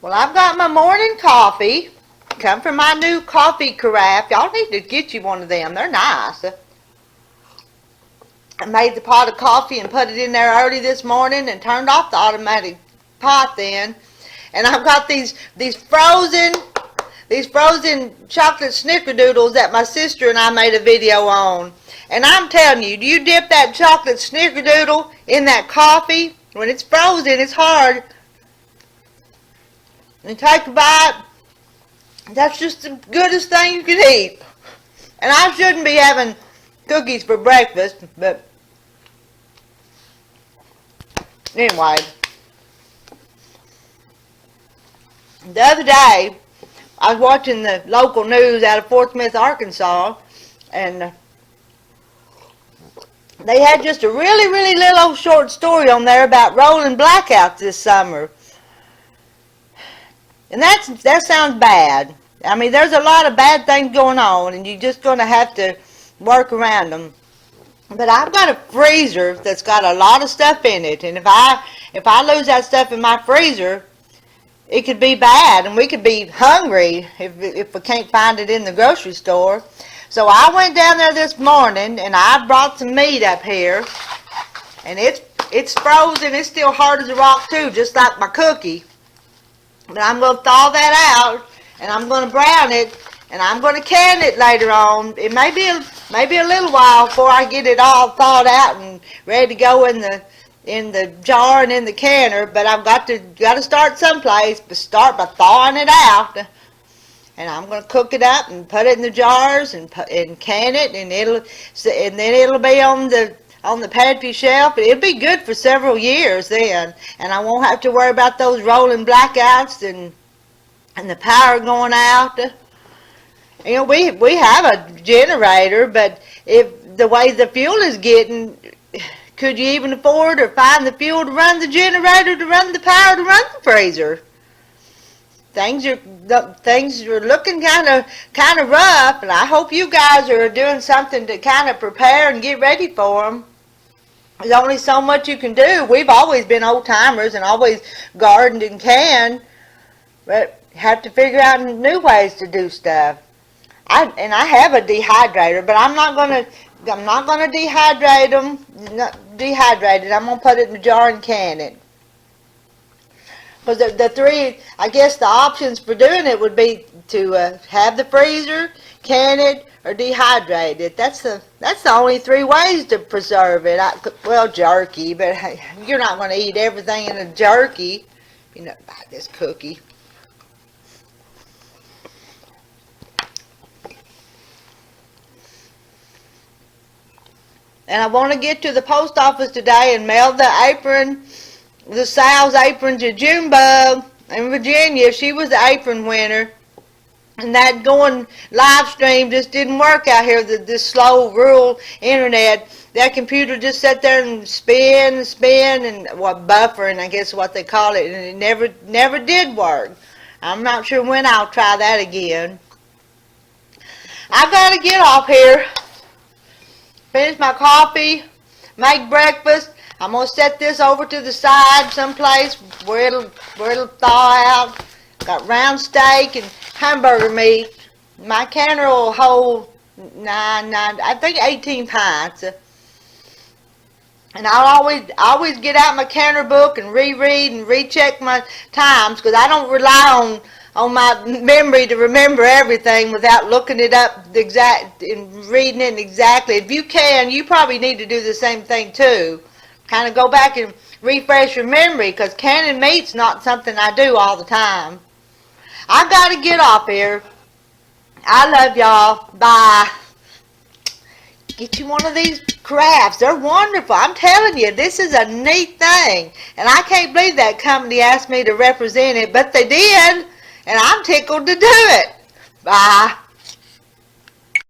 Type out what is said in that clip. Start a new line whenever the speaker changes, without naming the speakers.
Well, I've got my morning coffee. Come from my new coffee carafe. Y'all need to get you one of them. They're nice. I made the pot of coffee and put it in there early this morning and turned off the automatic pot then. And I've got these frozen chocolate snickerdoodles that my sister and I made a video on. And I'm telling you, you dip that chocolate snickerdoodle in that coffee, when it's frozen, it's hard. And take a bite. That's just the goodest thing you can eat. And I shouldn't be having cookies for breakfast, but anyway. The other day, I was watching the local news out of Fort Smith, Arkansas, and they had just a really little short story on there about rolling blackouts this summer. And that sounds bad. I mean, there's a lot of bad things going on, and you're just going to have to work around them. But I've got a freezer that's got a lot of stuff in it, and if I lose that stuff in my freezer, it could be bad, and we could be hungry if we can't find it in the grocery store. So I went down there this morning, and I brought some meat up here, and it's frozen. It's still hard as a rock too, just like my cookie. But I'm going to thaw that out, and I'm going to brown it, and I'm going to can it later on. It may be a little while before I get it all thawed out and ready to go in the jar and in the canner, but I've got to start someplace. But start by thawing it out, and I'm going to cook it up and put it in the jars and can it, and then it'll be on the pantry shelf. It'll be good for several years then, and I won't have to worry about those rolling blackouts and the power going out. You know, we have a generator, but if the way the fuel is getting, could you even afford or find the fuel to run the generator, to run the power, to run the freezer? Things are looking kind of rough, and I hope you guys are doing something to kind of prepare and get ready for them. There's only so much you can do. We've always been old timers and always gardened and canned, but have to figure out new ways to do stuff. I have a dehydrator, but I'm not gonna dehydrate them. Dehydrate it. I'm gonna put it in the jar and can it. Because the three, I guess the options for doing it would be to have the freezer, can it, or dehydrate it. That's the only three ways to preserve it. Well, jerky, but hey, you're not going to eat everything in a jerky. You know, buy this cookie. And I want to get to the post office today and mail the sow's apron to Junebug in Virginia. She was the apron winner. And that going live stream just didn't work out here, this slow rural internet. That computer just sat there and spin, and buffering, I guess is what they call it, and it never did work. I'm not sure when I'll try that again. I gotta get off here, finish my coffee, make breakfast. I'm gonna set this over to the side someplace where it'll thaw out. Got round steak and hamburger meat. My canner will hold I think 18 pints. And I'll always get out my canner book and reread and recheck my times, because I don't rely on my memory to remember everything without looking it up and reading it exactly. If you can, you probably need to do the same thing too. Kind of go back and refresh your memory, because canning meat's not something I do all the time. I gotta get off here. I love y'all. Bye. Get you one of these crafts. They're wonderful. I'm telling you, this is a neat thing. And I can't believe that company asked me to represent it, but they did. And I'm tickled to do it. Bye.